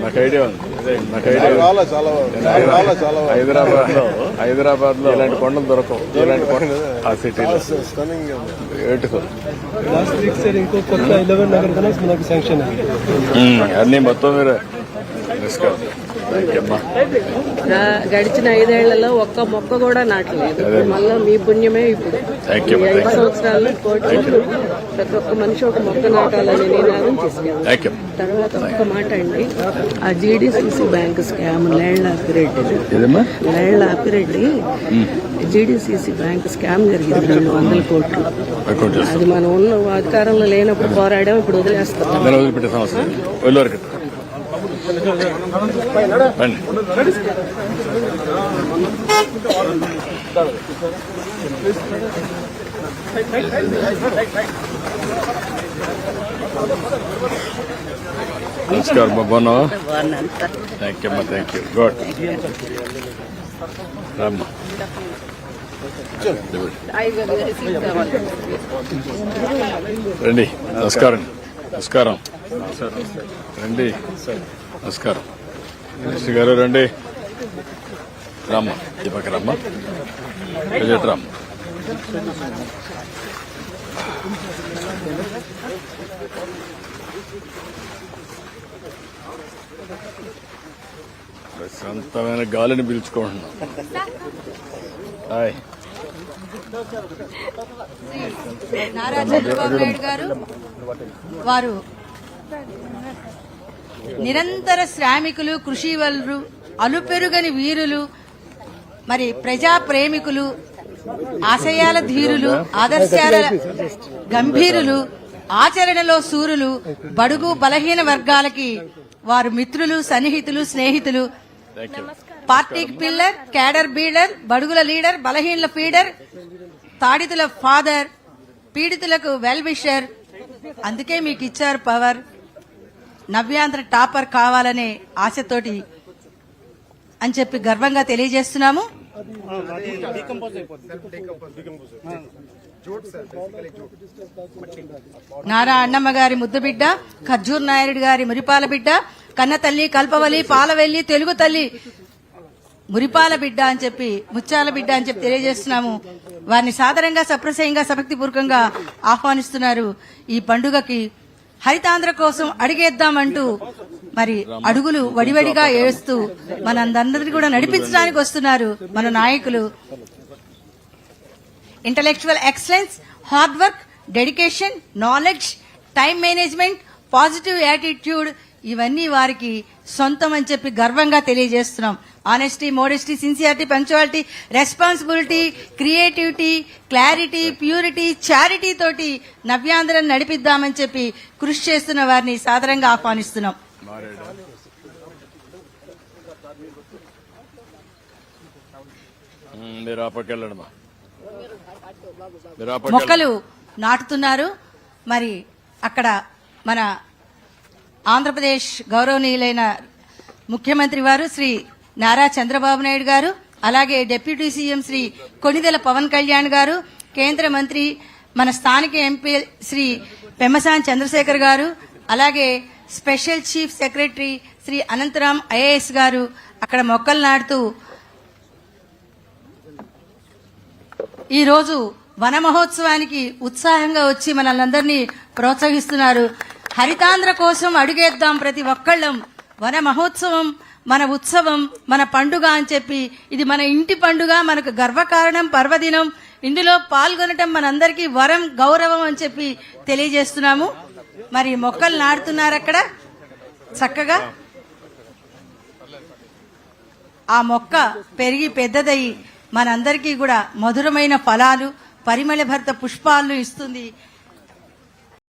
నాకు ఐడియా ఉంది. హైదరాబాద్ లో ఇలాంటి కొండలు దొరకవు. ఇలాంటి కొండలు ఆ సిటీలో బ్యూటిఫుల్. అన్ని మొత్తం మీరు గడిచిన 5 ఏళ్లలో ఒక్క మొక్క కూడా నాటలేదు. మళ్ళీ మీ పుణ్యమే. ఇప్పుడు 5 సంవత్సరాల్లో కోట్లు ప్రతి ఒక్క మనిషి ఒక మొక్క నాటాలని నినాదం తీసుకెళ్ళాం. తర్వాత ఒక్క మాట అండి, ఆ GDCC bank scam land Apireddy GDCC bank scam జరిగింది. 200 కోట్లు. అది మనం ఉన్న అధికారంలో లేనప్పుడు పోరాడాం, ఇప్పుడు వదిలేస్తాం. నమస్కారం బాబా. థ్యాంక్ యూ అమ్మా. Thank you. గుడ్ రామ్మా. రండి. నమస్కారం. నమస్కారం. రండి. నమస్కారం. మినిస్టర్ గారు రండి. రామ్మా. ఈ పక్క రామ్మా. రామ్మ. ప్రశాంతమైన గాలిని పీల్చుకుంటున్నాం. హాయ్. నారా చంద్రబాబు నాయుడు గారు వారు నిరంతర శ్రామికులు, కృషివలురు, అలుపెరుగని వీరులు, మరి ప్రజా ప్రేమికులు, ఆశయాల ధీరులు, ఆదర్శాల గంభీరులు, ఆచరణలో సూరులు, బడుగు బలహీన వర్గాలకి వారు మిత్రులు, సన్నిహితులు, స్నేహితులు, పార్టీకి పిల్లర్, క్యాడర్ బీడర్, బడుగుల లీడర్, బలహీనల ఫీడర్, తాడితుల ఫాదర్, పీడితులకు వెల్ విషర్. అందుకే మీకు ఇచ్చారు పవర్. నవ్యాంధ్ర టాపర్ కావాలనే ఆశతోటి అని చెప్పి గర్వంగా తెలియజేస్తున్నాము. నారా అన్నమ్మ గారి ముద్దు బిడ్డ, ఖర్జూర్ నాయుడు గారి మురిపాల బిడ్డ, కన్న తల్లి, కల్పవల్లి, పాలవెల్లి, తెలుగు తల్లి, మురిపాల బిడ్డ అని చెప్పి, ముత్యాల బిడ్డ అని చెప్పి తెలియజేస్తున్నాము. వారిని సాదరంగా, సప్రశయంగా, సభక్తిపూర్వకంగా ఆహ్వానిస్తున్నారు. ఈ పండుగకి హరితాంధ్ర కోసం అడిగేద్దామంటూ మరి అడుగులు వడివడిగా ఏడుస్తూ మనందరినీ కూడా నడిపించడానికి వస్తున్నారు మన నాయకులు. Intellectual excellence, hard work, dedication, knowledge, time management, positive attitude ఇవన్నీ వారికి సొంతం అని చెప్పి గర్వంగా తెలియజేస్తున్నాం. Honesty, modesty, sincerity, punctuality, responsibility, creativity, clarity, purity, charity తోటి నవ్యాంధ్రను నడిపిద్దామని చెప్పి కృషి చేస్తున్న వారిని సాదరంగా ఆహ్వానిస్తున్నాం. మొక్కలు నాటుతున్నారు. మరి అక్కడ మన ఆంధ్రప్రదేశ్ గౌరవనీయులైన ముఖ్యమంత్రి వారు శ్రీ నారా చంద్రబాబు నాయుడు గారు, అలాగే డిప్యూటీ సీఎం శ్రీ కొణిదెల పవన్ కళ్యాణ్ గారు, కేంద్ర మంత్రి మన స్థానిక ఎంపీ శ్రీ పెమ్మసాని చంద్రశేఖర్ గారు, అలాగే special chief secretary Shri Anantharam IAS గారు అక్కడ మొక్కలు నాటుతూ ఈరోజు వన మహోత్సవానికి ఉత్సాహంగా వచ్చి మనల్ని ప్రోత్సహిస్తున్నారు. హరితాంధ్ర కోసం అడుగేద్దాం ప్రతి ఒక్కళ్ళం. వన మహోత్సవం మన ఉత్సవం, మన పండుగ అని చెప్పి ఇది మన ఇంటి పండుగ, మనకు గర్వకారణం, పర్వదినం. ఇందులో పాల్గొనటం మనందరికీ వరం, గౌరవం అని చెప్పి తెలియజేస్తున్నాము. మరి మొక్కలు నాటుతున్నారు అక్కడ చక్కగా. ఆ మొక్క పెరిగి పెద్దదయ్యి మనందరికీ కూడా మధురమైన ఫలాలు, పరిమళ భరిత పుష్పాలను ఇస్తుంది.